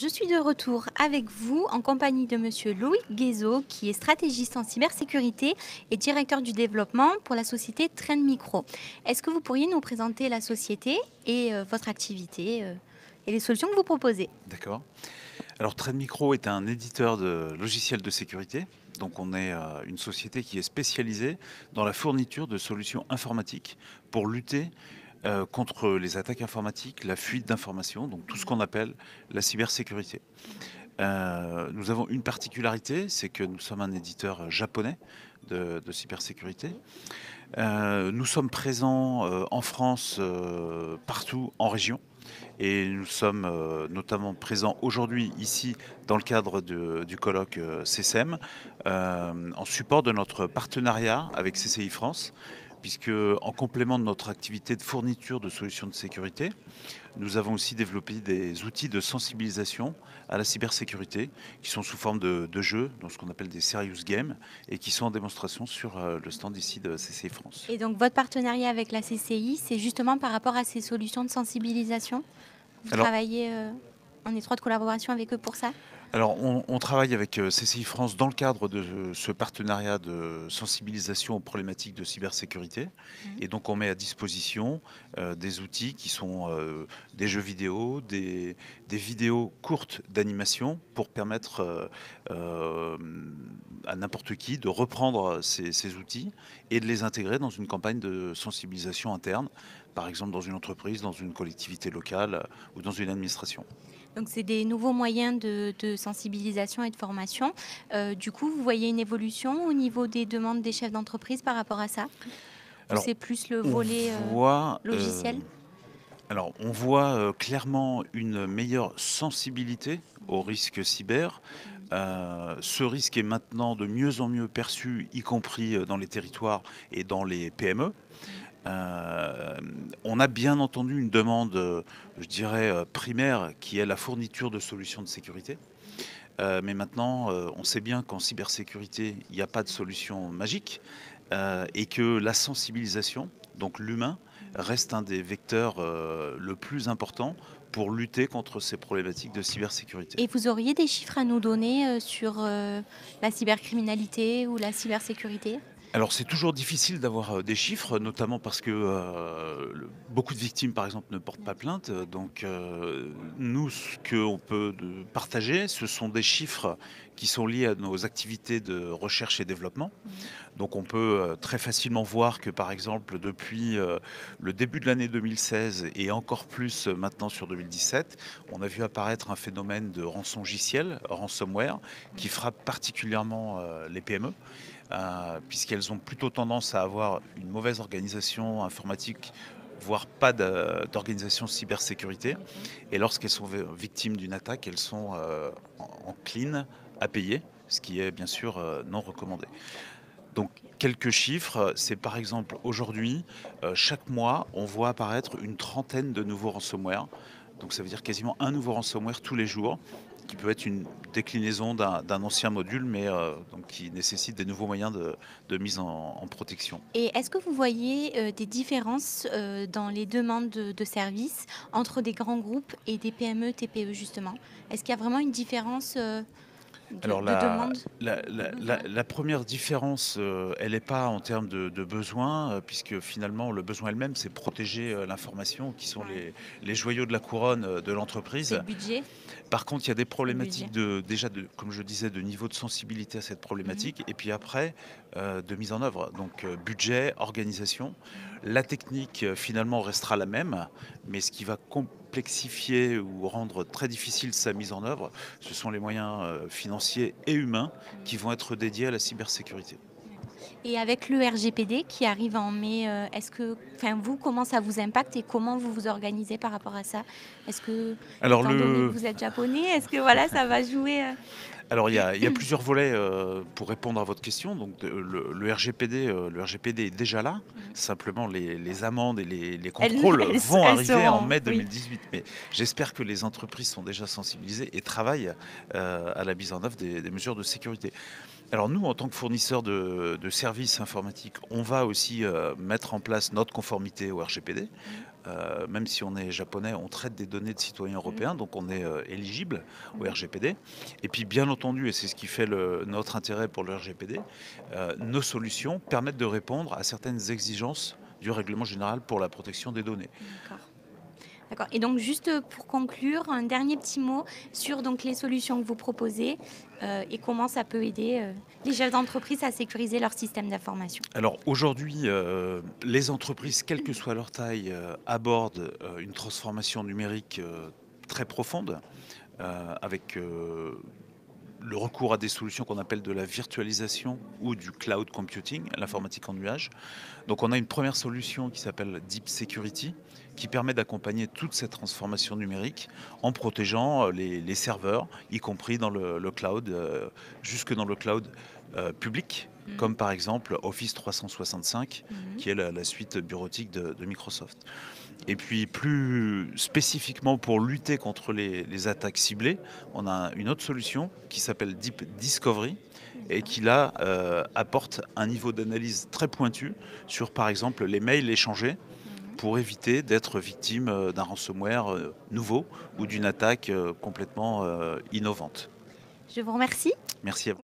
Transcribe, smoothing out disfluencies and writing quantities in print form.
Je suis de retour avec vous en compagnie de Monsieur Loïc Guézot, qui est stratégiste en cybersécurité et directeur du développement pour la société Trend Micro. Est-ce que vous pourriez nous présenter la société et votre activité et les solutions que vous proposez? D'accord. Alors Trade Micro est un éditeur de logiciels de sécurité. Donc on est une société qui est spécialisée dans la fourniture de solutions informatiques pour lutter contre les attaques informatiques, la fuite d'informations, donc tout ce qu'on appelle la cybersécurité. Nous avons une particularité, c'est que nous sommes un éditeur japonais de cybersécurité. Nous sommes présents en France, partout en région. Et nous sommes notamment présents aujourd'hui ici dans le cadre du colloque CCM en support de notre partenariat avec CCI France, puisque en complément de notre activité de fourniture de solutions de sécurité, nous avons aussi développé des outils de sensibilisation à la cybersécurité qui sont sous forme de jeux, dans ce qu'on appelle des serious games, et qui sont en démonstration sur le stand ici de CCI France. Et donc votre partenariat avec la CCI, c'est justement par rapport à ces solutions de sensibilisation? Vous Alors, travaillez en étroite collaboration avec eux pour ça? Alors, on travaille avec CCI France dans le cadre de ce partenariat de sensibilisation aux problématiques de cybersécurité. Mhm. Et donc, on met à disposition des outils qui sont des jeux vidéo, des vidéos courtes d'animation pour permettre euh, à n'importe qui de reprendre ces outils et de les intégrer dans une campagne de sensibilisation interne, par exemple dans une entreprise, dans une collectivité locale ou dans une administration. Donc, c'est des nouveaux moyens de sensibilisation et de formation. Du coup, vous voyez une évolution au niveau des demandes des chefs d'entreprise par rapport à ça? Ou Alors, c'est plus le on volet voit, logiciel? clairement une meilleure sensibilité aux risques cyber. Ce risque est maintenant de mieux en mieux perçu, y compris dans les territoires et dans les PME. Euh, on a bien entendu une demande, je dirais, primaire, qui est la fourniture de solutions de sécurité. Mais maintenant, on sait bien qu'en cybersécurité, il n'y a pas de solution magique et que la sensibilisation, donc l'humain, reste un des vecteurs le plus important pour lutter contre ces problématiques de cybersécurité. Et vous auriez des chiffres à nous donner sur la cybercriminalité ou la cybersécurité? Alors c'est toujours difficile d'avoir des chiffres, notamment parce que beaucoup de victimes, par exemple, ne portent pas plainte. Donc nous, ce qu'on peut partager, ce sont des chiffres qui sont liés à nos activités de recherche et développement. Mhm. Donc on peut très facilement voir que, par exemple, depuis le début de l'année 2016 et encore plus maintenant sur 2017, on a vu apparaître un phénomène de rançongiciel, ransomware, qui frappe particulièrement les PME. Puisqu'elles ont plutôt tendance à avoir une mauvaise organisation informatique, voire pas d'organisation cybersécurité. Et lorsqu'elles sont victimes d'une attaque, elles sont enclines à payer, ce qui est bien sûr non recommandé. Donc quelques chiffres, c'est par exemple aujourd'hui, chaque mois, on voit apparaître une trentaine de nouveaux ransomware. Donc ça veut dire quasiment un nouveau ransomware tous les jours, qui peut être une déclinaison d'un ancien module, mais donc qui nécessite des nouveaux moyens de mise en protection. Et est-ce que vous voyez des différences dans les demandes de services entre des grands groupes et des PME, TPE justement? Est-ce qu'il y a vraiment une différence Alors de demande, de besoin? la première différence, elle n'est pas en termes de besoins, puisque finalement le besoin elle-même, c'est protéger l'information qui sont Ouais. les joyaux de la couronne de C'est l'entreprise. le budget, Par contre, il y a des le budget. problématiques déjà comme je disais, de niveau de sensibilité à cette Mhm. problématique, et puis après, de mise en œuvre. Donc budget, organisation. La technique finalement restera la même, mais ce qui va complexifier ou rendre très difficile sa mise en œuvre, ce sont les moyens financiers et humains qui vont être dédiés à la cybersécurité. Et avec le RGPD qui arrive en mai, est-ce que, enfin vous, comment ça vous impacte et comment vous vous organisez par rapport à ça? Est-ce que, Alors étant donné que le vous êtes japonais, est-ce que voilà, ça va jouer Alors il y a plusieurs volets pour répondre à votre question. Donc le RGPD est déjà là. Mhm. Simplement les amendes et les elles, contrôles elles, vont elles arriver en seront, mai oui. 2018. Mais j'espère que les entreprises sont déjà sensibilisées et travaillent à la mise en œuvre des mesures de sécurité. Alors nous, en tant que fournisseur de services informatiques, on va aussi mettre en place notre conformité au RGPD. même si on est japonais, on traite des données de citoyens européens, donc on est éligible au Mhm. RGPD. Et puis bien entendu, et c'est ce qui fait notre intérêt pour le RGPD, nos solutions permettent de répondre à certaines exigences du règlement général pour la protection des données. D'accord. D'accord. Et donc, juste pour conclure, un dernier petit mot sur donc, les solutions que vous proposez et comment ça peut aider les chefs d'entreprise à sécuriser leur système d'information. Alors aujourd'hui, les entreprises, quelle que soit leur taille, abordent une transformation numérique très profonde, avec le recours à des solutions qu'on appelle de la virtualisation ou du cloud computing, Mhm. l'informatique en nuage. Donc on a une première solution qui s'appelle Deep Security, qui permet d'accompagner toute cette transformation numérique en protégeant les serveurs, y compris dans le cloud, jusque dans le cloud public, Mhm. comme par exemple Office 365, Mhm. qui est la suite bureautique de Microsoft. Et puis plus spécifiquement pour lutter contre les attaques ciblées, on a une autre solution qui s'appelle Deep Discovery et D'accord. qui là apporte un niveau d'analyse très pointu sur par exemple les mails échangés Mhm. pour éviter d'être victime d'un ransomware nouveau ou d'une attaque complètement innovante. Je vous remercie. Merci à vous.